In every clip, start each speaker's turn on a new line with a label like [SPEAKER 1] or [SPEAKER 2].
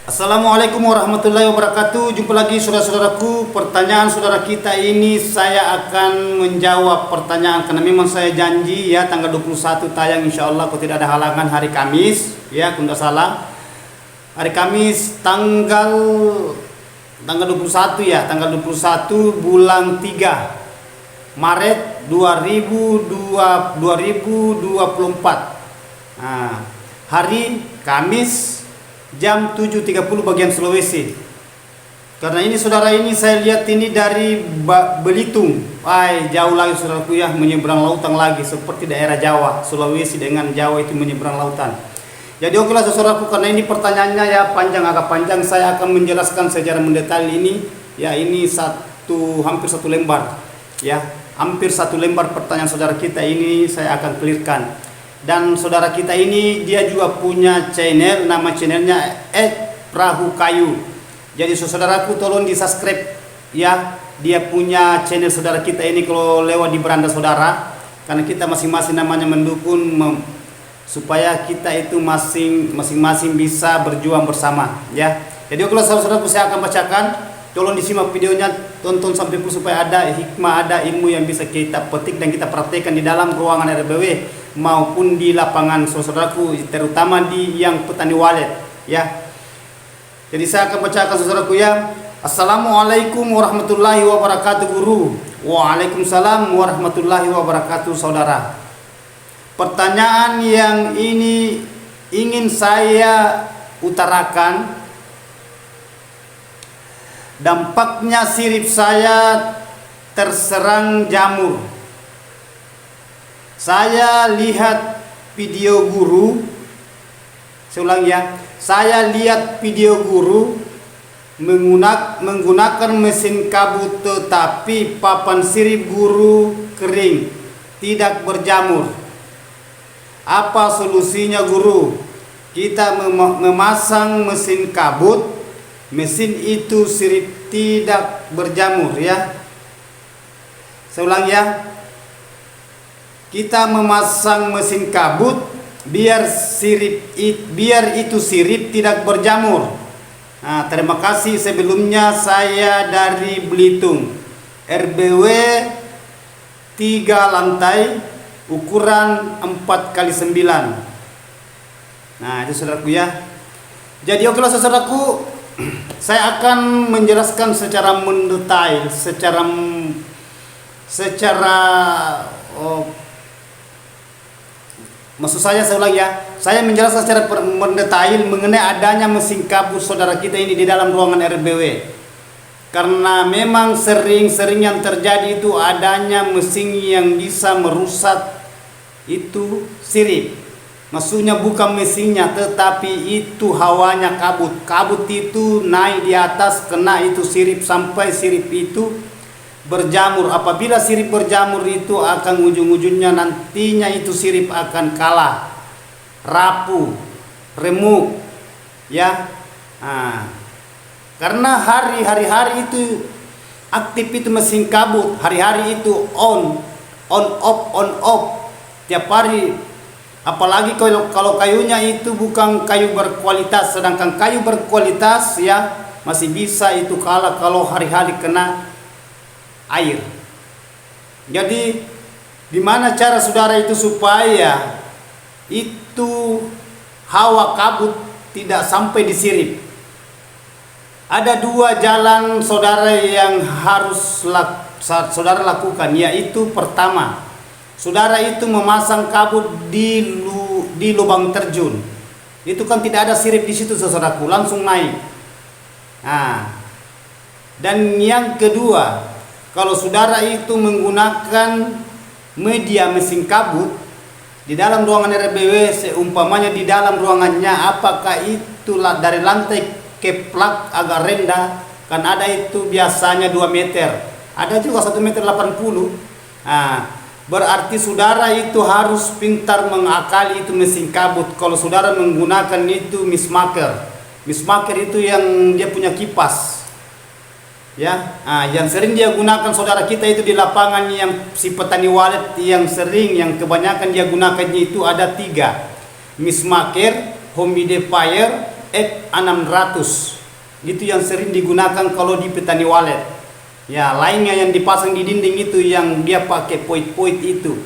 [SPEAKER 1] Assalamualaikum warahmatullahi wabarakatuh. Jumpa lagi saudara-saudaraku. Pertanyaan saudara kita ini saya akan menjawab pertanyaan karena memang saya janji ya tanggal 21 tayang insyaallah kalau tidak ada halangan hari Kamis ya, kalau tidak salah. Hari Kamis tanggal 21 ya, tanggal 21 bulan 3 Maret 2024. Nah, hari Kamis jam 7.30 bagian Sulawesi. Karena ini saudara ini saya lihat ini dari Belitung. Jauh lagi saudaraku ya, menyeberang lautan lagi seperti daerah Jawa, Sulawesi dengan Jawa itu menyeberang lautan. Jadi oke lah saudaraku, karena ini pertanyaannya ya agak panjang, saya akan menjelaskan secara mendetail ini. Ya ini hampir satu lembar. Ya, hampir satu lembar pertanyaan saudara kita ini saya akan clearkan. Dan saudara kita ini dia juga punya channel, nama channelnya Perahu Kayu. Jadi saudaraku tolong di subscribe ya, dia punya channel saudara kita ini kalau lewat di beranda saudara, karena kita masing-masing namanya mendukung supaya kita itu masing-masing bisa berjuang bersama ya. Jadi kalau saudaraku saya akan bacakan, tolong disimak videonya, tonton sampai supaya ada hikmah, ada ilmu yang bisa kita petik dan kita praktekkan di dalam ruangan RBW maupun di lapangan saudaraku, terutama di yang petani walet ya. Jadi saya akan bacakan saudaraku ya. Assalamualaikum warahmatullahi wabarakatuh guru. Waalaikumsalam warahmatullahi wabarakatuh saudara. Pertanyaan yang ini ingin saya utarakan, dampaknya sirip saya terserang jamur. Saya lihat video guru, saya ulang ya, saya lihat video guru menggunakan mesin kabut, tetapi papan sirip guru kering, tidak berjamur. Apa solusinya guru? Kita memasang mesin kabut, mesin itu sirip tidak berjamur ya. Saya ulang ya. Kita memasang mesin kabut biar itu sirip tidak berjamur. Nah, terima kasih sebelumnya, saya dari Belitung. RBW 3 lantai ukuran 4x9. Nah, itu saudaraku ya. Jadi oke lah saudaraku, saya akan menjelaskan secara mendetail, maksud saya ulang ya, saya menjelaskan secara mendetail mengenai adanya mesin kabut saudara kita ini di dalam ruangan RBW. Karena memang sering yang terjadi itu adanya mesin yang bisa merusak itu sirip. Maksudnya bukan mesinnya, tetapi itu hawanya kabut. Kabut itu naik di atas, kena itu sirip sampai sirip itu berjamur. Apabila sirip berjamur itu akan ujung-ujungnya nantinya itu sirip akan kalah, rapuh, remuk ya. Karena hari-hari itu aktif itu mesin kabut, hari-hari itu on off tiap hari. Apalagi kalau kayunya itu bukan kayu berkualitas, sedangkan kayu berkualitas ya masih bisa itu kalah kalau hari-hari kena air. Jadi gimana cara saudara itu supaya itu hawa kabut tidak sampai disirip? Ada 2 jalan saudara yang harus saudara lakukan, yaitu pertama, saudara itu memasang kabut di lubang terjun. Itu kan tidak ada sirip di situ saudaraku, langsung naik. Dan yang kedua, kalau saudara itu menggunakan media mesin kabut di dalam ruangan RBW, seumpamanya di dalam ruangannya, apakah itulah dari lantai ke plak agak rendah, kan ada itu biasanya 2 meter, ada juga 1,80 meter. Berarti saudara itu harus pintar mengakali itu mesin kabut. Kalau saudara menggunakan itu mismaker itu yang dia punya kipas ya, yang sering dia gunakan saudara kita itu di lapangan, yang si petani walet yang kebanyakan dia gunakannya itu ada 3: mismaker, humidifier, F600. Itu yang sering digunakan kalau di petani walet. Ya, lainnya yang dipasang di dinding itu yang dia pakai poit-poit itu.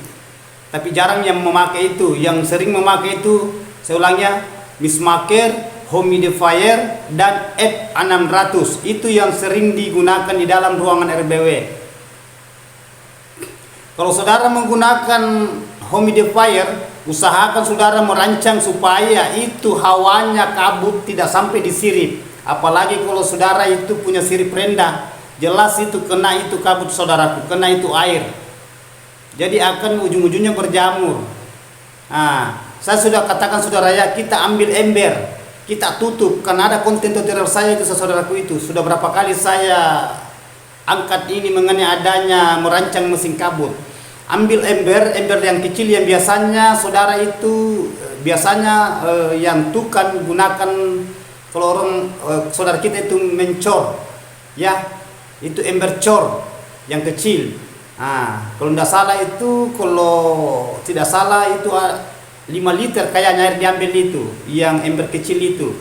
[SPEAKER 1] Tapi jarang yang memakai itu. Yang sering memakai itu, saya ulangnya, Mistmaker, humidifier, dan F600. Itu yang sering digunakan di dalam ruangan RBW. Kalau saudara menggunakan humidifier, usahakan saudara merancang supaya itu hawanya kabut tidak sampai disirip. Apalagi kalau saudara itu punya sirip rendah, jelas itu kena itu kabut saudaraku, kena itu air. Jadi akan ujung-ujungnya berjamur. Nah, saya sudah katakan saudara ya, kita ambil ember, kita tutup. Karena ada konten tutorial saya itu saudaraku itu. Sudah berapa kali saya angkat ini mengenai adanya merancang mesin kabut. Ambil ember yang kecil yang biasanya saudara itu yang tukang gunakan kalau orang saudara kita itu mencor, ya itu ember cor yang kecil. Kalau tidak salah itu, kalau tidak salah itu 5 liter kayaknya air diambil itu, yang ember kecil itu.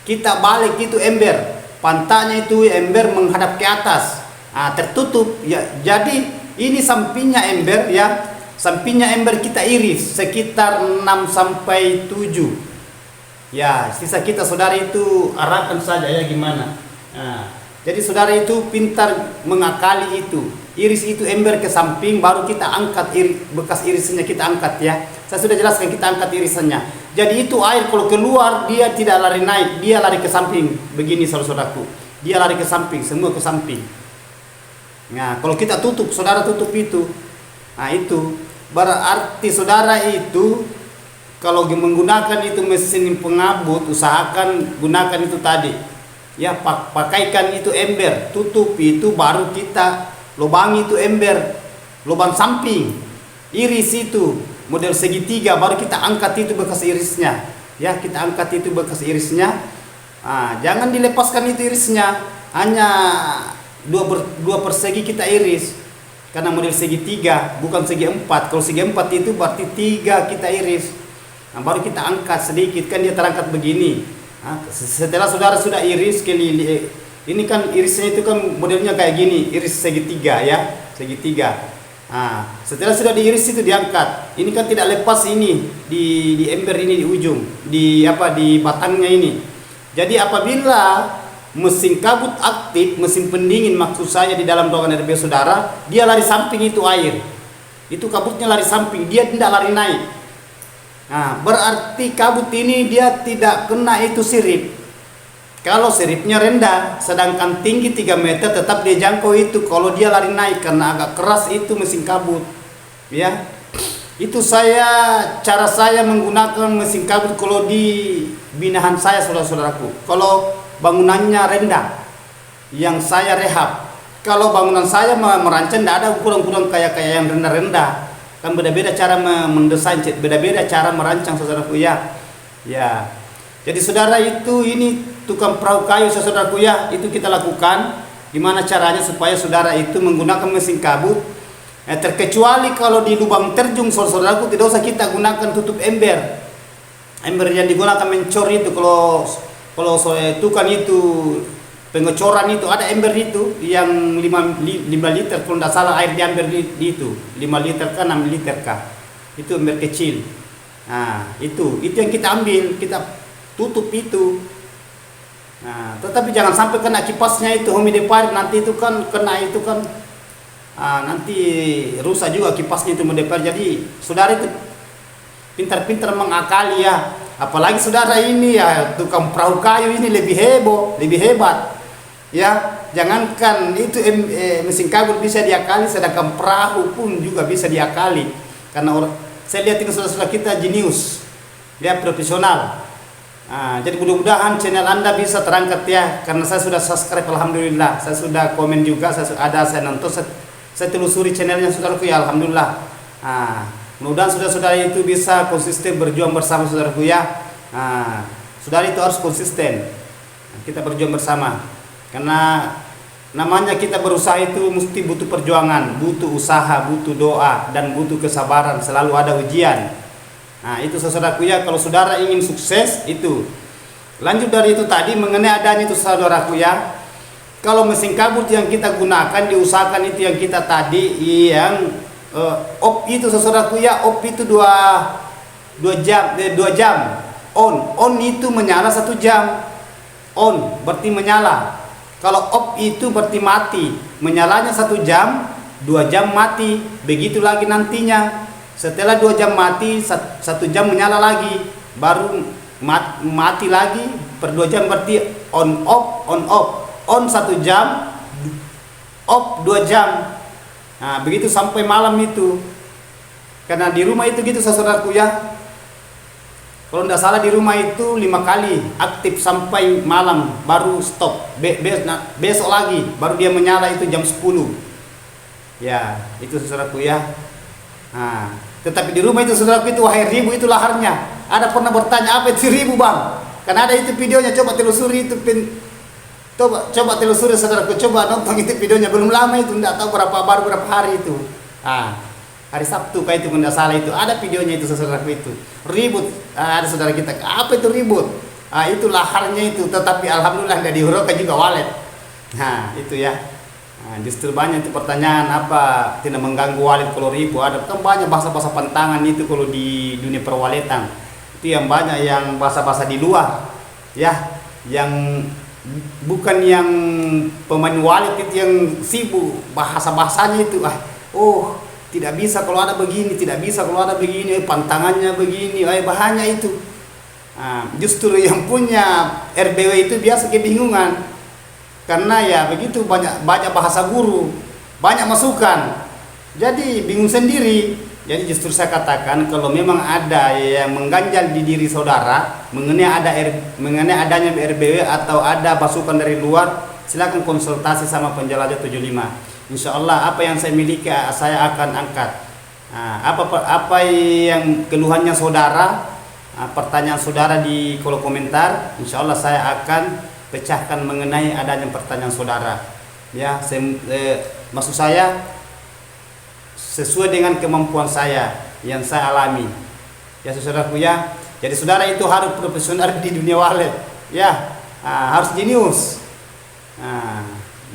[SPEAKER 1] Kita balik itu ember, pantatnya itu ember menghadap ke atas, tertutup ya. Jadi ini sampingnya ember ya, sampingnya ember kita iris sekitar 6 sampai 7. Ya, sisa kita saudara itu arahkan saja ya gimana. Jadi saudara itu pintar mengakali itu. Iris itu ember ke samping, baru kita angkat bekas irisannya kita angkat ya. Saya sudah jelaskan kita angkat irisannya. Jadi itu air kalau keluar dia tidak lari naik, dia lari ke samping. Begini saudaraku, dia lari ke samping, semua ke samping. Nah, kalau kita tutup, saudara tutup itu, itu berarti saudara itu kalau menggunakan itu mesin pengabut, usahakan gunakan itu tadi. Ya, pakaikan itu ember, tutup itu, baru kita lubang itu ember, lubang samping, iris itu model segitiga, baru kita angkat itu bekas irisnya. Ya, kita angkat itu bekas irisnya. Jangan dilepaskan itu irisnya, hanya dua persegi kita iris, karena model segitiga bukan segi 4. Kalau segi 4 itu berarti 3 kita iris. Baru kita angkat sedikit, kan dia terangkat begini. Setelah saudara sudah iris keliling, ini kan irisnya itu kan modelnya kayak gini, iris segitiga ya, segitiga. Setelah sudah diiris itu diangkat. Ini kan tidak lepas ini di ember ini di ujung, di batangnya ini. Jadi apabila mesin kabut aktif, mesin pendingin maksud saya di dalam ruangan RBW saudara, dia lari samping itu air. Itu kabutnya lari samping, dia tidak lari naik. Berarti kabut ini dia tidak kena itu sirip. Kalau siripnya rendah, sedangkan tinggi 3 meter tetap dia jangkau itu. Kalau dia lari naik karena agak keras itu mesin kabut. Ya, itu cara saya menggunakan mesin kabut kalau di binahan saya saudara-saudaraku. Kalau bangunannya rendah, yang saya rehab. Kalau bangunan saya merancang tidak ada ukuran-ukuran kayak yang rendah-rendah. Kan beda-beda cara mendesain, beda-beda cara merancang saudaraku ya. Ya. Jadi saudara itu ini tukang perahu kayu saudaraku ya, itu kita lakukan. Gimana caranya supaya saudara itu menggunakan mesin kabut? Terkecuali kalau di lubang terjun saudaraku tidak usah kita gunakan tutup ember. Ember yang digunakan mencor itu kalau tukang itu pengecoran itu ada ember itu yang 5 liter kalau tidak salah air diambil di itu 5 liter kah 6 liter kah, itu ember kecil. Itu yang kita ambil, kita tutup itu. Tetapi jangan sampai kena kipasnya itu humidifier, nanti itu kan kena itu kan nanti rusak juga kipasnya itu humidifier. Jadi saudara itu pintar-pintar mengakali ya. Apalagi saudara ini ya tukang perahu kayu ini lebih heboh, lebih hebat. Ya, jangankan itu mesin kabut bisa diakali, sedangkan perahu pun juga bisa diakali. Karena saya lihat ini saudara-saudara kita jenius, dia profesional. Jadi mudah-mudahan channel Anda bisa terangkat ya, karena saya sudah subscribe alhamdulillah, saya sudah komen juga, saya nonton, saya telusuri channelnya saudaraku ya alhamdulillah. Mudah-mudahan saudara-saudara itu bisa konsisten berjuang bersama saudaraku ya. Saudara itu harus konsisten, kita berjuang bersama. Karena namanya kita berusaha itu mesti butuh perjuangan, butuh usaha, butuh doa, dan butuh kesabaran, selalu ada ujian. Itu saudaraku ya, kalau saudara ingin sukses itu Lanjut dari itu tadi mengenai adanya itu saudaraku ya. Kalau mesin kabut yang kita gunakan diusahakan itu yang kita tadi yang op itu saudaraku ya, op itu 2 jam on itu menyala 1 jam. On berarti menyala. Kalau off itu berarti mati. Menyalanya 1 jam, 2 jam mati. Begitu lagi nantinya. Setelah 2 jam mati, 1 jam menyala lagi. Baru mati lagi per 2 jam, berarti on off. On 1 jam, off 2 jam. Nah begitu sampai malam itu. Karena di rumah itu gitu saudaraku ya. Kalau tidak salah di rumah itu 5 kali aktif sampai malam baru stop. Besok lagi baru dia menyala itu jam 10. Ya, itu saudaraku ya. Nah, tetapi di rumah itu saudaraku itu wahai ribu itu laharnya. Ada pernah bertanya apa itu ribu bang? Karena ada itu videonya, coba telusuri itu coba telusuri saudaraku, coba nonton itu videonya, belum lama itu, tidak tahu baru berapa hari itu. Hari Sabtu kayak itu tidak salah itu ada videonya itu saudaraku itu ribut. Ada saudara kita apa itu ribut, itu laharnya itu, tetapi alhamdulillah tidak dihurokan juga walet. Nah itu ya. Justru banyak itu pertanyaan apa tidak mengganggu walet kalau ribut. Ada kan banyak bahasa-bahasa pantangan itu kalau di dunia perwaletan itu yang banyak yang bahasa-bahasa di luar ya, yang bukan yang pemain walet itu yang sibuk bahasa-bahasanya itu tidak bisa kalau ada begini, tidak bisa kalau ada begini, pantangannya begini, bahaya itu. Justru yang punya RBW itu biasa kebingungan. Karena ya begitu banyak bahasa guru, banyak masukan. Jadi bingung sendiri. Jadi justru saya katakan kalau memang ada yang mengganjal di diri saudara mengenai adanya RBW atau ada masukan dari luar, silakan konsultasi sama penjelajah 75. Insya Allah apa yang saya miliki saya akan angkat. Apa yang keluhannya saudara, pertanyaan saudara di kolom komentar, insya Allah saya akan pecahkan mengenai adanya pertanyaan saudara. Ya, maksud saya sesuai dengan kemampuan saya yang saya alami. Ya saudaraku ya. Jadi saudara itu harus profesional di dunia walet. Ya, harus jenius.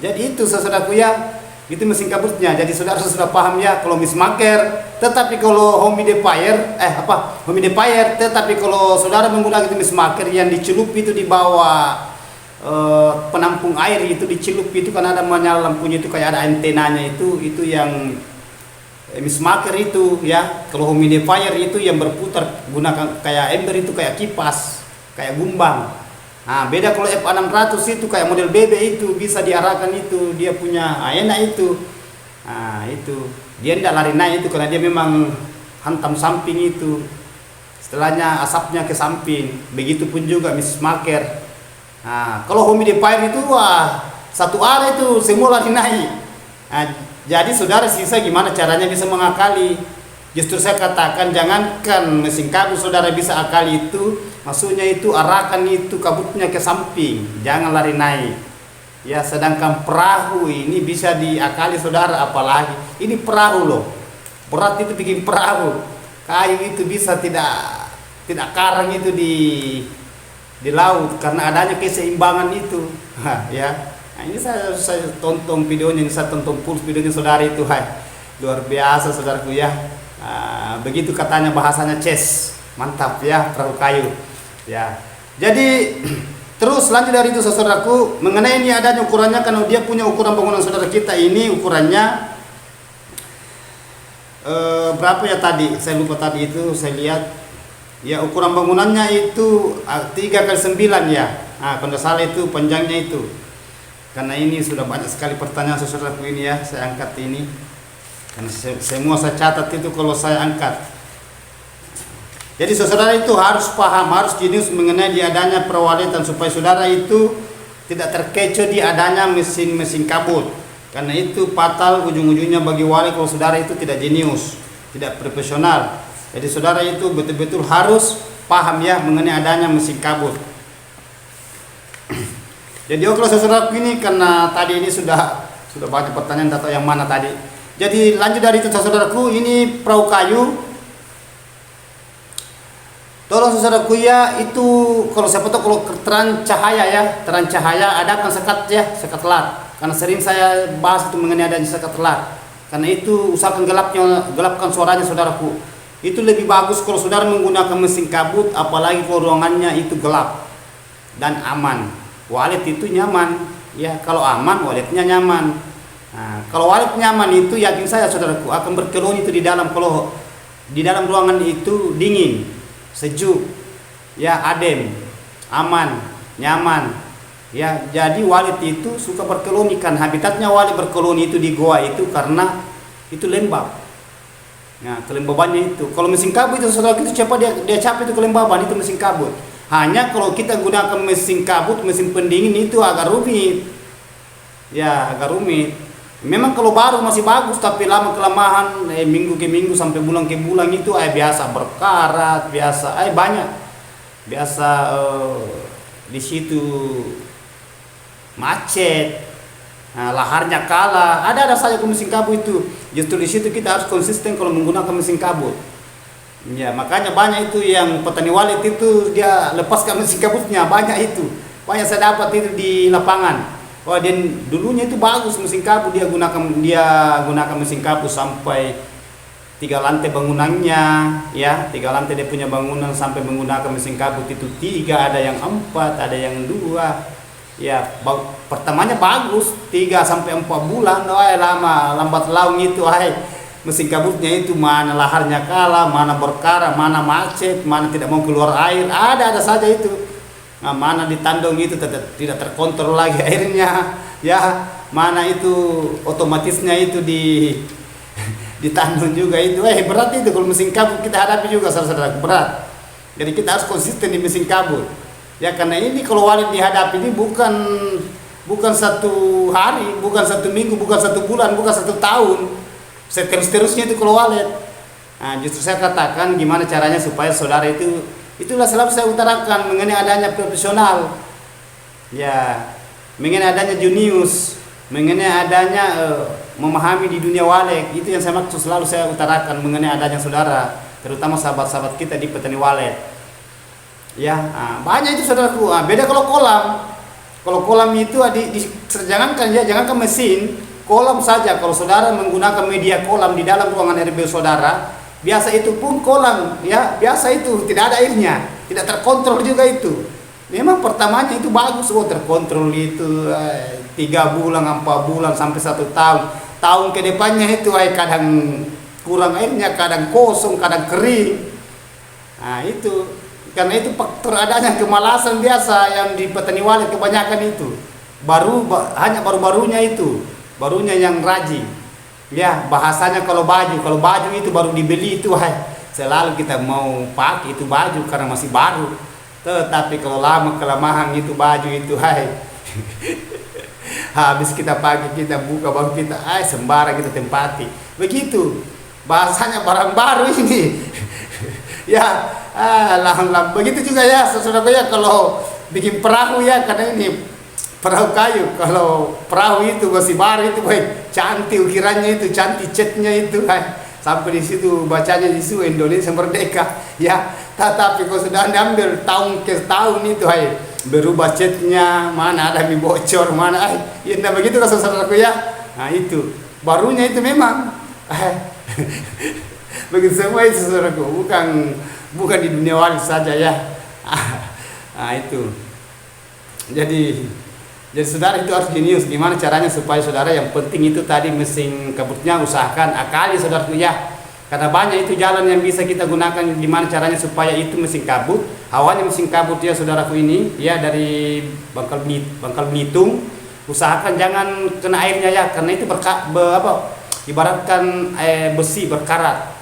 [SPEAKER 1] Jadi itu saudaraku ya. Itu mesin kabutnya. Jadi saudara sudah paham ya kalau mismaker, tetapi kalau humidifier tetapi kalau saudara menggunakan itu mismaker yang dicelup itu di bawah penampung air itu dicelup itu kan ada menyala lampunya itu kayak ada antenanya itu yang mismaker itu ya. Kalau humidifier itu yang berputar gunakan kayak ember itu kayak kipas, kayak gumbang. Beda kalau F600 itu kayak model BB itu bisa diarahkan itu, dia punya enak itu. Itu dia tidak lari naik itu karena dia memang hantam samping itu. Setelahnya asapnya ke samping. Begitupun juga mismaker. Kalau humidifier itu satu arah itu semua lari naik. Jadi saudara sisa gimana caranya bisa mengakali? Justru saya katakan jangankan mesin kabut saudara bisa akali itu, maksudnya itu arahkan itu kabutnya ke samping, jangan lari naik. Ya, sedangkan perahu ini bisa diakali saudara, apalagi ini perahu loh. Berat itu bikin perahu. Kayu itu bisa tidak karang itu di laut karena adanya keseimbangan itu. Ya. Ini saya tonton videonya, saya tonton full videonya saudara itu, luar biasa saudaraku ya. Begitu katanya bahasanya chess, mantap ya perahu kayu ya. Jadi terus lanjut dari itu saudaraku mengenai ini adanya ukurannya, karena dia punya ukuran bangunan saudara kita ini ukurannya berapa ya tadi saya lupa tadi itu saya lihat ya, ukuran bangunannya itu 3x9 ya. Kalau tidak salah itu panjangnya itu. Karena ini sudah banyak sekali pertanyaan saudaraku ini ya, saya angkat ini karena semua saya catat itu kalau saya angkat. Jadi saudara itu harus paham, harus jenius mengenai di adanya perwaletan supaya saudara itu tidak terkecoh di adanya mesin kabut. Karena itu fatal ujung-ujungnya bagi walet kalau saudara itu tidak jenius, tidak profesional. Jadi saudara itu betul-betul harus paham ya mengenai adanya mesin kabut. Jadi kalau saudara ini karena tadi ini sudah banyak pertanyaan atau yang mana tadi. Jadi lanjut dari itu saudaraku, ini perahu kayu. Tolong saudaraku ya, itu kalau siapa tahu kalau terang cahaya ya, terang cahaya adakan sekat ya, sekat lat. Karena sering saya bahas itu mengenai adanya sekat lat. Karena itu usahakan gelapkan suaranya saudaraku. Itu lebih bagus kalau saudara menggunakan mesin kabut, apalagi kalau ruangannya itu gelap dan aman. Walet itu nyaman ya, kalau aman waletnya nyaman. Nah, kalau walet nyaman itu yakin saya saudaraku akan berkelon itu di dalam, kalau di dalam ruangan itu dingin, sejuk, ya adem, aman, nyaman. Ya, jadi walet itu suka berkeloni, kan habitatnya walet berkeloni itu di goa itu karena itu lembab. Nah, kelembabannya itu. Kalau mesin kabut itu saudara itu cepat dia capek itu kelembaban, itu mesin kabut. Hanya kalau kita gunakan mesin kabut, mesin pendingin itu agak rumit. Ya, agak rumit. Memang kalau baru masih bagus, tapi lama kelamahan minggu ke minggu sampai bulan ke bulan itu biasa berkarat, biasa banyak, biasa di situ macet, nah, laharnya kalah. Ada saja mesin kabut itu. Justru di situ kita harus konsisten kalau menggunakan mesin kabut. Ya, makanya banyak itu yang petani walet itu dia lepaskan mesin kabutnya, banyak itu. Banyak saya dapat itu di lapangan. Wah, dia dulunya itu bagus mesin kabut, dia gunakan mesin kabut sampai 3 lantai bangunannya, ya 3 lantai dia punya bangunan sampai menggunakan mesin kabut itu 3, ada yang 4, ada yang 2. Ya, pertamanya bagus 3 sampai 4 bulan, lama lambat laun itu mesin kabutnya itu mana laharnya kalah, mana berkarat, mana macet, mana tidak mau keluar air, ada saja itu. Nah, mana di tandong itu tidak terkontrol lagi airnya, ya mana itu otomatisnya itu di tandong juga itu, berat itu kalau mesin kabut kita hadapi juga saudara-saudara, berat. Jadi kita harus konsisten di mesin kabut, ya karena ini kalau walet dihadapi ini bukan 1 hari, bukan 1 minggu, bukan 1 bulan, bukan 1 tahun, seterusnya itu kalau walet. Nah, justru saya katakan gimana caranya supaya saudara itu, itulah selalu saya utarakan mengenai adanya profesional, ya, mengenai adanya jenius, mengenai adanya memahami di dunia walet. Itu yang saya maksud, selalu saya utarakan mengenai adanya saudara, terutama sahabat-sahabat kita di petani walet. Ya, banyak itu saudaraku. Beda kalau kolam. Kalau kolam itu jangankan mesin, kolam saja. Kalau saudara menggunakan media kolam di dalam ruangan RB saudara, biasa itu pun kolam, ya biasa itu tidak ada airnya, tidak terkontrol juga itu. Memang pertamanya itu bagus, terkontrol itu 3 bulan, 4 bulan sampai 1 tahun. Tahun ke depannya itu kadang kurang airnya, kadang kosong, kadang kering. Nah itu karena itu faktor adanya kemalasan biasa yang di petani walet kebanyakan itu. Hanya baru-barunya itu, barunya yang rajin. Ya, bahasanya kalau baju itu baru dibeli itu selalu kita mau pakai itu baju karena masih baru. Tetapi kalau lama kelamaan itu baju itu habis kita pakai, kita buka baru kita sembarang kita tempati. Begitu bahasanya barang baru ini. Ya, begitu juga ya saudara ya kalau bikin perahu ya, karena ini perahu kayu. Kalau perahu itu masih baru itu cantik ukirannya itu, cantik catnya itu sampai di situ bacanya di situ Indonesia merdeka ya. Tetapi kalau sudah diambil tahun ke tahun itu berubah catnya, mana ada mie bocor, mana ya begitu kan saudaraku ya. Nah itu barunya itu memang begitu semua itu saudaraku, bukan di dunia walet saja ya. Nah itu jadi saudara itu harus jenius. Gimana caranya supaya saudara, yang penting itu tadi mesin kabutnya usahakan akali saudaraku ya. Karena banyak itu jalan yang bisa kita gunakan. Gimana caranya supaya itu mesin kabut, awalnya mesin kabut ya saudaraku ini ya dari Bangkal Belitung, usahakan jangan kena airnya ya, karena itu ibaratkan besi berkarat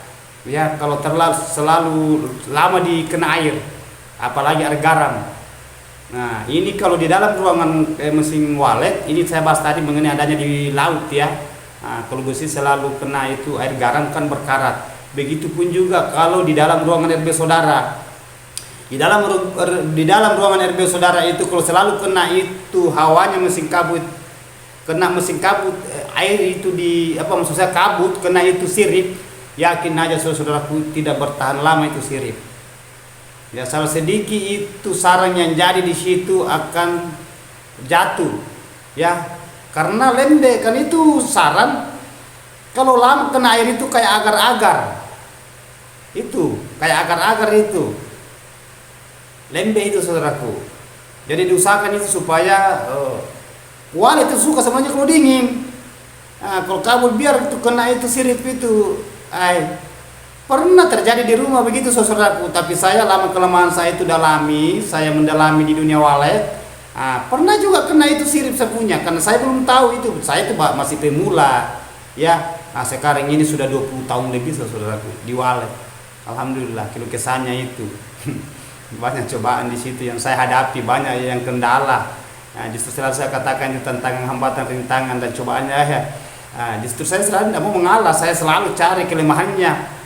[SPEAKER 1] ya. Kalau selalu lama dikena air, apalagi air garam. Nah ini kalau di dalam ruangan mesin walet ini saya bahas tadi mengenai adanya di laut ya. Nah, kalau besi selalu kena itu air garam kan berkarat. Begitupun juga kalau di dalam ruangan RB saudara, di dalam ruangan RB saudara itu kalau selalu kena itu hawanya mesin kabut, kena mesin kabut, air itu maksud saya kabut kena itu sirip, yakin aja saudaraku tidak bertahan lama itu sirip. Ya, salah sedikit itu sarang yang jadi di situ akan jatuh. Ya, karena lembek kan itu sarang. Kalau lama kena air itu kayak agar-agar. Itu kayak agar-agar itu. Lembek itu saudaraku. Jadi diusahakan itu supaya walet itu suka semuanya kalau dingin. Nah, kalau kabut biar itu kena itu sirip itu. Pernah terjadi di rumah begitu saudaraku, tapi saya lama kelamaan saya itu dalami, saya mendalami di dunia walet. Pernah juga kena itu sirip saya punya, karena saya belum tahu itu, saya itu masih pemula, ya. Sekarang ini sudah 20 tahun lebih saudaraku di walet. Alhamdulillah, keluh kesahnya itu banyak cobaan di situ yang saya hadapi, banyak yang kendala. Justru selalu saya katakan itu tentang hambatan, rintangan dan cobaannya ya. Justru saya selalu tidak mau mengalah, saya selalu cari kelemahannya.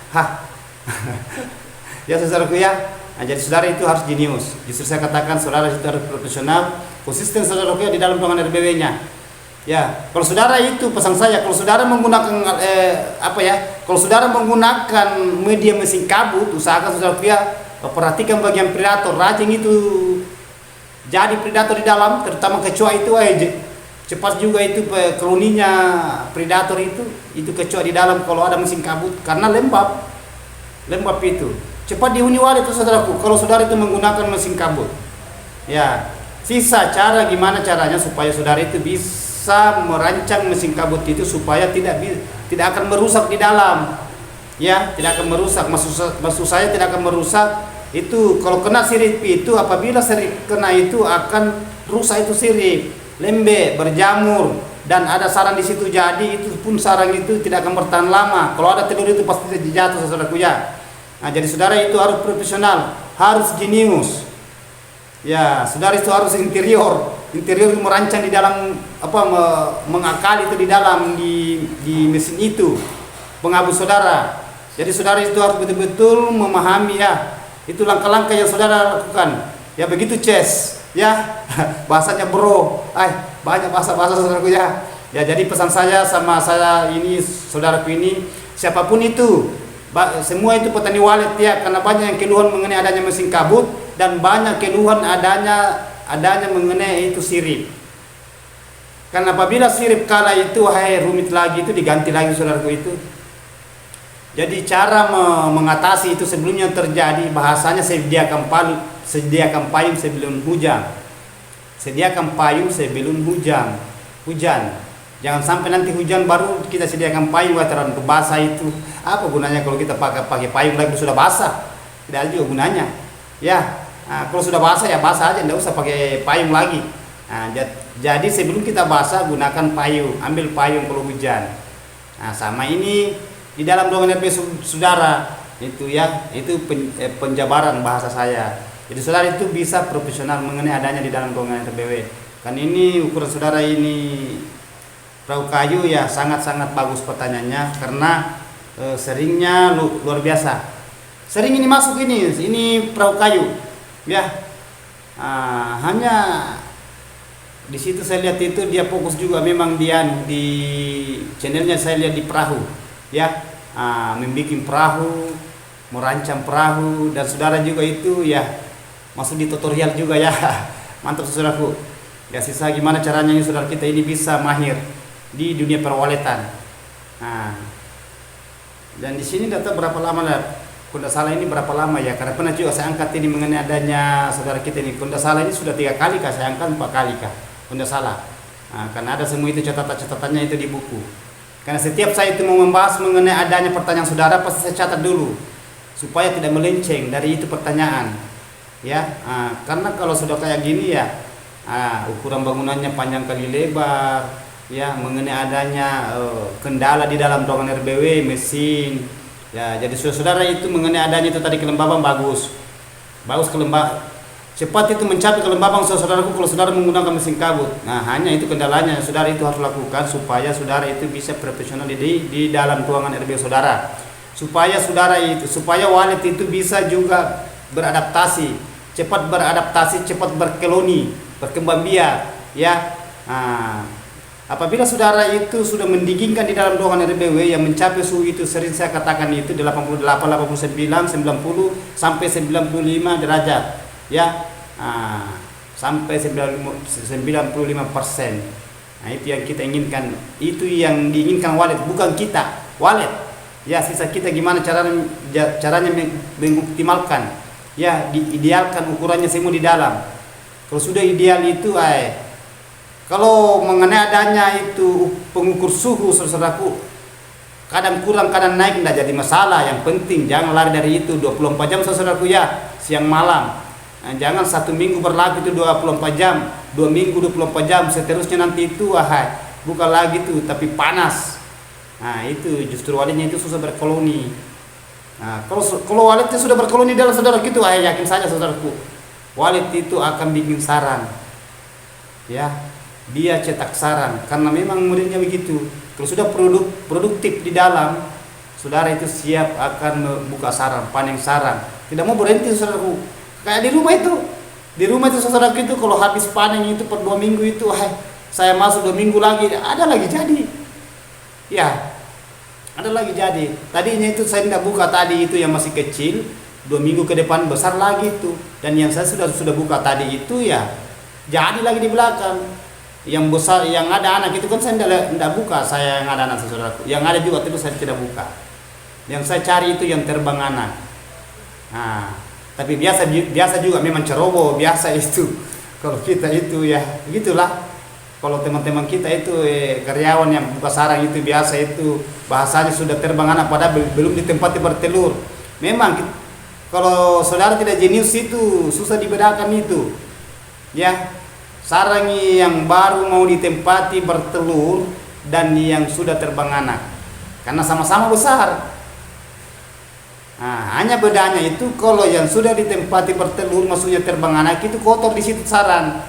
[SPEAKER 1] Ya saudaraku ya. Jadi saudara itu harus jenius. Justru saya katakan saudara itu harus profesional, konsisten saudaraku ya di dalam ruangan RBW-nya. Ya, kalau saudara itu pesan saya, kalau saudara menggunakan kalau saudara menggunakan media mesin kabut, usahakan saudaraku ya perhatikan bagian predator, rajin itu jadi predator di dalam, terutama kecoa itu cepat juga itu koloninya predator itu kecoa di dalam kalau ada mesin kabut, karena lembab itu cepat dihuni walet itu saudaraku kalau saudara itu menggunakan mesin kabut. Ya, sisa cara gimana caranya supaya saudara itu bisa merancang mesin kabut itu supaya tidak akan merusak di dalam. Ya, tidak akan merusak, maksud saya tidak akan merusak itu. Kalau kena sirip itu, apabila sirip kena itu akan rusak itu sirip, lembek, berjamur, dan ada sarang di situ, jadi itu pun sarang itu tidak akan bertahan lama. Kalau ada telur itu pasti jatuh saudaraku ya. Jadi saudara itu harus profesional, harus jenius. Ya, saudara itu harus interior merancang di dalam mengakali itu di dalam di mesin itu pengabus saudara. Jadi saudara itu harus betul-betul memahami ya, itu langkah-langkah yang saudara lakukan. Ya begitu Ces, ya bahasanya bro, banyak bahasa saudaraku ya. Ya jadi pesan saya sama saya ini saudaraku ini, siapapun itu, semua itu petani walet ya, karena banyak yang keluhan mengenai adanya mesin kabut dan banyak keluhan adanya mengenai itu sirip. Karena apabila sirip kalah itu rumit lagi, itu diganti lagi saudaraku itu. Jadi cara mengatasi itu sebelumnya terjadi, bahasanya sediakan payung sebelum hujan. Sediakan payung sebelum hujan. Jangan sampai nanti hujan baru kita sediakan payung, terlalu basah itu. Apa gunanya kalau kita pakai payung lagi sudah basah? Tidak ada juga gunanya. Ya, kalau sudah basah ya basah aja, tidak usah pakai payung lagi. Jadi sebelum kita basah gunakan payung, ambil payung kalau hujan. Sama ini di dalam ruangan RBW saudara itu ya, itu penjabaran bahasa saya. Jadi saudara itu bisa profesional mengenai adanya di dalam ruangan RBW. Kan ini ukuran saudara ini perahu kayu ya, sangat-sangat bagus pertanyaannya karena seringnya luar biasa. Sering ini masuk ini perahu kayu ya. Hanya di situ saya lihat itu dia fokus juga memang dia di channelnya, saya lihat di perahu ya, membikin perahu, merancang perahu, dan saudara juga itu ya masuk di tutorial juga ya. Mantap saudaraku ya, sisa gimana caranya ini saudara kita ini bisa mahir di dunia perwaletan. Dan di sini data berapa lama lah, kalau tidak salah ini berapa lama ya, karena pernah juga saya angkat ini mengenai adanya saudara kita ini. Kalau tidak salah ini sudah 3 kali kah saya angkat, 4 kali kah, kalau tidak salah. Karena ada semua itu catatannya itu di buku. Karena setiap saya itu mau membahas mengenai adanya pertanyaan saudara, pasti saya catat dulu supaya tidak melenceng dari itu pertanyaan ya. Karena kalau sudah kayak gini ya, ukuran bangunannya panjang kali lebar ya, mengenai adanya kendala di dalam ruangan RBW mesin ya. Jadi saudara itu mengenai adanya itu tadi kelembaban bagus cepat itu mencapai kelembaban saudaraku kalau saudara menggunakan mesin kabut. Hanya itu kendalanya saudara itu harus lakukan supaya saudara itu bisa profesional di dalam ruangan RBW saudara, supaya walet itu bisa juga beradaptasi, cepat berkeloni, berkembang biak ya. Apabila saudara itu sudah mendinginkan di dalam ruangan RBW yang mencapai suhu itu, sering saya katakan itu 88, 89, 90 sampai 95 derajat, ya, sampai 95%. Nah, itu yang kita inginkan, itu yang diinginkan wallet, bukan kita wallet. Ya, sisa kita gimana caranya mengoptimalkan, ya, diidealkan ukurannya semua di dalam. Kalau sudah ideal itu, kalau mengenai adanya itu pengukur suhu, saudaraku, kadang kurang kadang naik tidak jadi masalah. Yang penting jangan lari dari itu 24 jam, saudaraku, ya, siang malam. Nah, jangan 1 minggu berlaku itu 24 jam, 2 minggu 24 jam, seterusnya nanti itu bukan lagi tuh tapi panas. Nah, itu justru waletnya itu susah berkoloni. Nah, kalau waletnya sudah berkoloni dalam saudara gitu, yakin saja saudaraku, walet itu akan bikin sarang. Ya, dia cetak sarang karena memang modelnya begitu. Kalau sudah produktif di dalam, saudara itu siap akan membuka sarang, panen sarang. Tidak mau berhenti, saudaraku. Kayak di rumah itu saudaraku itu kalau habis panen itu per 2 minggu itu, saya masuk 2 minggu lagi ada lagi jadi. Ya, ada lagi jadi. Tadinya itu saya tidak buka tadi itu yang masih kecil, 2 minggu ke depan besar lagi itu. Dan yang saya sudah buka tadi itu, ya, jadi lagi di belakang. Yang besar, yang ada anak itu kan saya tidak buka, saya yang ada anak, saudaraku. Yang ada juga itu saya tidak buka. Yang saya cari itu yang terbang anak. Nah, tapi biasa juga memang ceroboh, biasa itu. Kalau kita itu, ya begitulah. Kalau teman-teman kita itu karyawan yang buka sarang itu biasa itu bahasanya sudah terbang anak padahal belum ditempati bertelur. Memang kalau saudara tidak jenius itu susah dibedakan itu. Ya. Sarang yang baru mau ditempati bertelur dan yang sudah terbang anak, karena sama-sama besar. Nah, hanya bedanya itu kalau yang sudah ditempati bertelur, maksudnya terbang anak, itu kotor di situ sarang.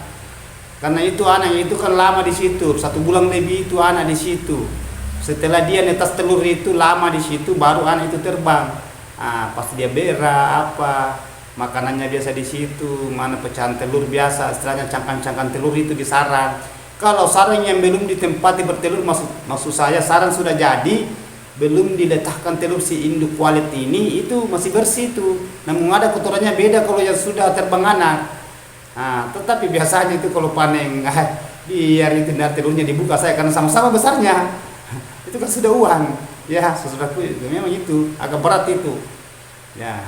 [SPEAKER 1] Karena itu anak itu kan lama di situ, 1 bulan lebih itu anak di situ. Setelah dia netas telur itu lama di situ, baru anak itu terbang. Pasti dia berak makanannya biasa di situ, mana pecahan telur biasa, istilahnya cangkang-cangkang telur itu di sarang. Kalau sarang yang belum ditempati bertelur, maksud saya sarang sudah jadi, belum diletakkan telur si induk walet ini, itu masih bersih itu. Namun ada kotorannya beda kalau yang sudah terbang anak. Tetapi biasanya itu kalau panen, biar itu telurnya dibuka saya karena sama-sama besarnya. Itu kan sudah uang, ya, saudaraku, itu memang itu agak berat itu, ya.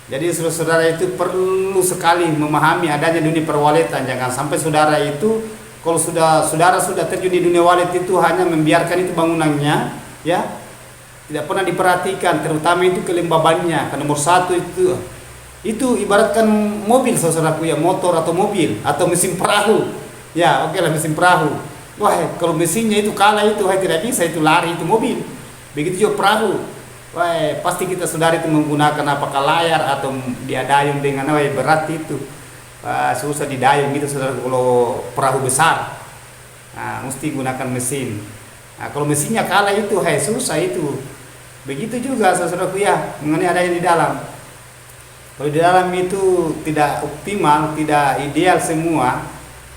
[SPEAKER 1] Jadi saudara itu perlu sekali memahami adanya dunia perwaletan. Jangan sampai saudara itu, kalau saudara sudah terjun di dunia walet itu hanya membiarkan itu bangunannya, ya, tidak pernah diperhatikan, terutama itu kelembabannya. Karena nomor 1 itu ibaratkan mobil, saudaraku, ya, motor atau mobil atau mesin perahu. Ya, oke lah, mesin perahu. Wah, kalau mesinnya itu kalah itu, tidak bisa itu lari itu mobil. Begitu juga perahu. Wah, pasti kita saudara itu menggunakan apakah layar atau dia dayung dengan berat itu. Susah didayung gitu, saudara, kalau perahu besar. Mesti gunakan mesin. Kalau mesinnya kalah itu, susah itu. Begitu juga, saudaraku, ya, mengenai adanya di dalam. Kalau di dalam itu tidak optimal, tidak ideal semua,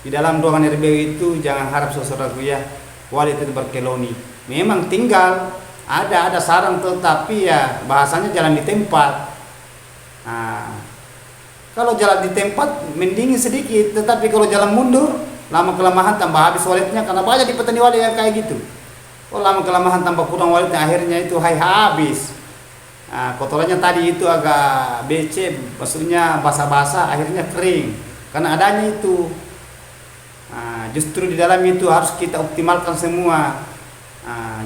[SPEAKER 1] di dalam ruangan RBW itu jangan harap, saudaraku, ya, walet itu berkeloni. Memang tinggal ada sarang, tetapi ya bahasanya jalan di tempat. Kalau jalan di tempat mendingin sedikit, tetapi kalau jalan mundur, lama kelamaan tambah habis waletnya, karena banyak di petani walet yang kayak gitu. Lama kelamaan tambah kurang waletnya, akhirnya itu habis. Kotorannya tadi itu agak becek, maksudnya basah-basah, akhirnya kering. Karena adanya itu. Justru di dalam itu harus kita optimalkan semua.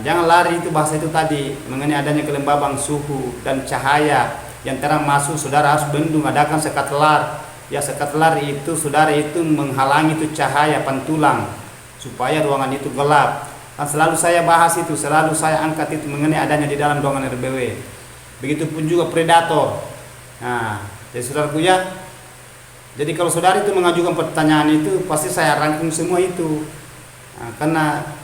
[SPEAKER 1] Jangan lari itu bahasa itu tadi mengenai adanya kelembaban suhu dan cahaya yang terang masuk, saudara harus bendung, adakan sekat lar. Ya, sekat lar itu saudara itu menghalangi itu cahaya pantulang supaya ruangan itu gelap. Dan selalu saya bahas itu, selalu saya angkat itu mengenai adanya di dalam ruangan RBW. Begitupun juga predator. Jadi saudaraku, ya, jadi kalau saudara itu mengajukan pertanyaan itu pasti saya rangkum semua itu. Karena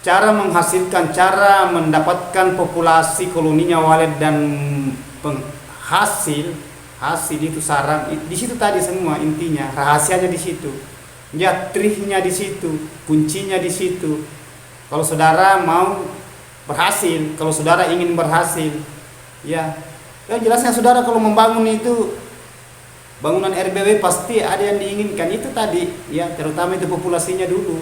[SPEAKER 1] cara menghasilkan, cara mendapatkan populasi koloninya walet dan hasil itu sarang di situ tadi semua intinya, rahasianya di situ. Ya, triknya di situ, kuncinya di situ. Kalau saudara mau berhasil, kalau saudara ingin berhasil, ya, ya jelasnya saudara kalau membangun itu bangunan RBW pasti ada yang diinginkan itu tadi, ya, terutama itu populasinya dulu.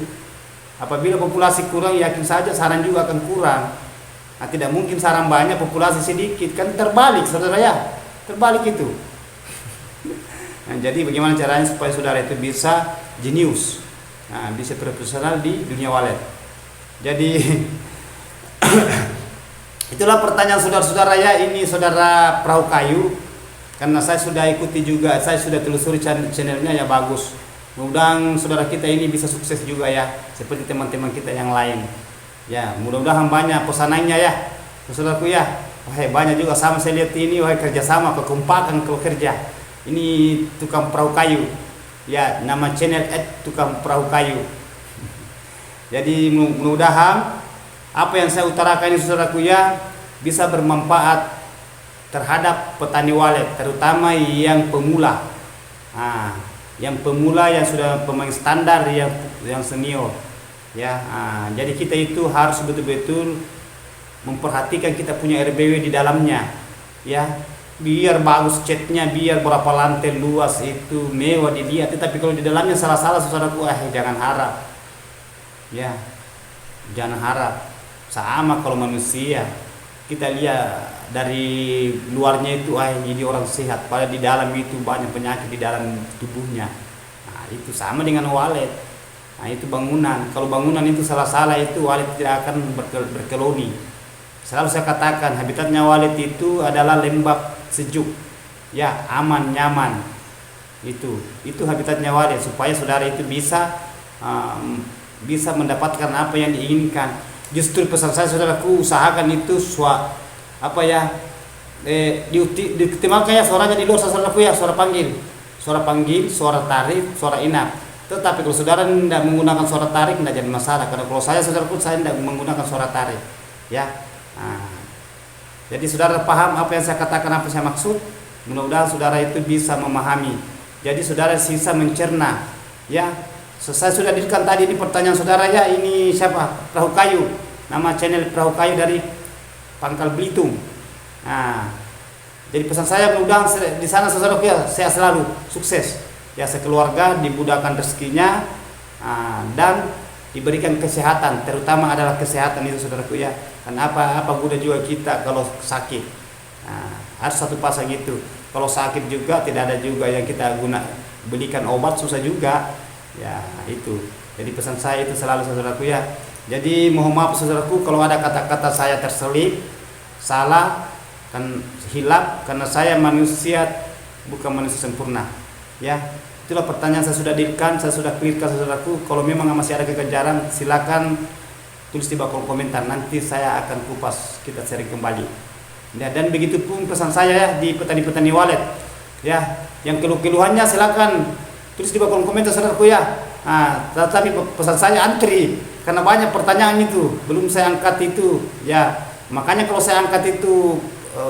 [SPEAKER 1] Apabila populasi kurang, yakin saja saran juga akan kurang. Nah, tidak mungkin saran banyak populasi sedikit, kan terbalik saudara ya, terbalik itu. Nah, jadi bagaimana caranya supaya saudara itu bisa jenius, nah, bisa profesional di dunia walet. Jadi itulah pertanyaan saudara-saudara ya, ini saudara Perahu Kayu. Karena saya sudah ikuti juga, saya sudah telusuri channelnya ya, bagus. Mudah-mudahan saudara kita ini bisa sukses juga ya, seperti teman-teman kita yang lain. Ya, mudah-mudahan banyak pesanannya ya, saudaraku ya. Wahai banyak juga sama saya lihat ini, wahai kerjasama, kekompakan kalau kerja. Ini tukang perahu kayu. Ya, nama channel tukang perahu kayu. Jadi mudah-mudahan apa yang saya utarakan ini saudaraku ya bisa bermanfaat terhadap petani walet, terutama yang pemula. Nah, yang pemula yang sudah pemain standar, yang senior, ya. Jadi kita itu harus betul-betul memperhatikan kita punya RBW di dalamnya, ya. Biar bagus catnya, biar berapa lantai luas itu mewah dilihat, tetapi kalau di dalamnya salah-salah saudaraku, jangan harap, ya, jangan harap. Sama kalau manusia, kita lihat dari luarnya itu ini orang sehat, padahal di dalam itu banyak penyakit di dalam tubuhnya. Nah, itu sama dengan walet. Nah, itu bangunan. Kalau bangunan itu salah-salah, itu walet tidak akan berkoloni. Selalu saya katakan habitatnya walet itu adalah lembab sejuk, ya, aman, nyaman. Itu habitatnya walet, supaya saudara itu bisa mendapatkan apa yang diinginkan. Justru pesan saya saudaraku, usahakan itu dioptimalkan ya suaranya di luar saudaraku ya, suara panggil, suara tarik, suara inap. Tetapi kalau saudara tidak menggunakan suara tarik tidak jadi masalah, karena kalau saya saudaraku, saya tidak menggunakan suara tarik, ya. Jadi saudara paham apa yang saya katakan, apa saya maksud. Mudah-mudahan saudara itu bisa memahami. Jadi saudara sisa mencerna, ya. Saya sudah dirikan tadi di pertanyaan saudara ya, ini siapa? Perahu Kayu, nama channel Perahu Kayu dari Pangkal Belitung. Nah, jadi pesan saya mudah-mudahan di sana saudaraku ya, sehat selalu, sukses ya, sekeluarga dimudahkan rezekinya, dan diberikan kesehatan, terutama adalah kesehatan itu saudaraku ya. Dan apa guna juga kita kalau sakit, harus satu pasang itu. Kalau sakit juga tidak ada juga yang kita belikan obat, susah juga ya, itu. Jadi pesan saya itu selalu saudaraku ya. Jadi mohon maaf saudaraku kalau ada kata-kata saya terselip, salah, kan hilap, karena saya manusia, bukan manusia sempurna, ya. Itulah pertanyaan saya sudah dirikan, saya sudah clearkan saudaraku. Kalau memang masih ada kekejaran, silakan tulis di bawah kolom komentar, nanti saya akan kupas, kita sharing kembali. Ya, dan begitu pun pesan saya ya di petani-petani walet, ya, yang keluh-keluhannya silakan tulis di bawah kolom komentar saudaraku ya. Tetapi pesan saya antri, karena banyak pertanyaan itu belum saya angkat itu, ya. Makanya kalau saya angkat itu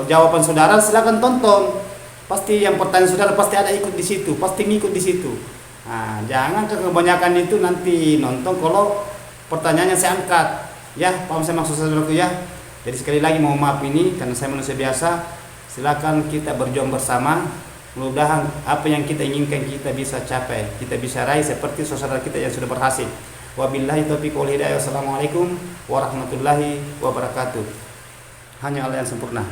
[SPEAKER 1] jawaban saudara, silakan tonton. Pasti yang pertanyaan saudara pasti ada ikut di situ, pasti ngikut di situ. Jangan kebanyakan itu nanti nonton kalau pertanyaannya saya angkat, ya. Paham saya maksud saudaraku ya. Jadi sekali lagi mohon maaf ini karena saya manusia biasa. Silakan kita berjuang bersama. Mudah-mudahan apa yang kita inginkan kita bisa capai, kita bisa raih seperti saudara kita yang sudah berhasil. Wabillahi taufiq wal hidayah. Wassalamualaikum warahmatullahi wabarakatuh. Hanya Allah yang sempurna.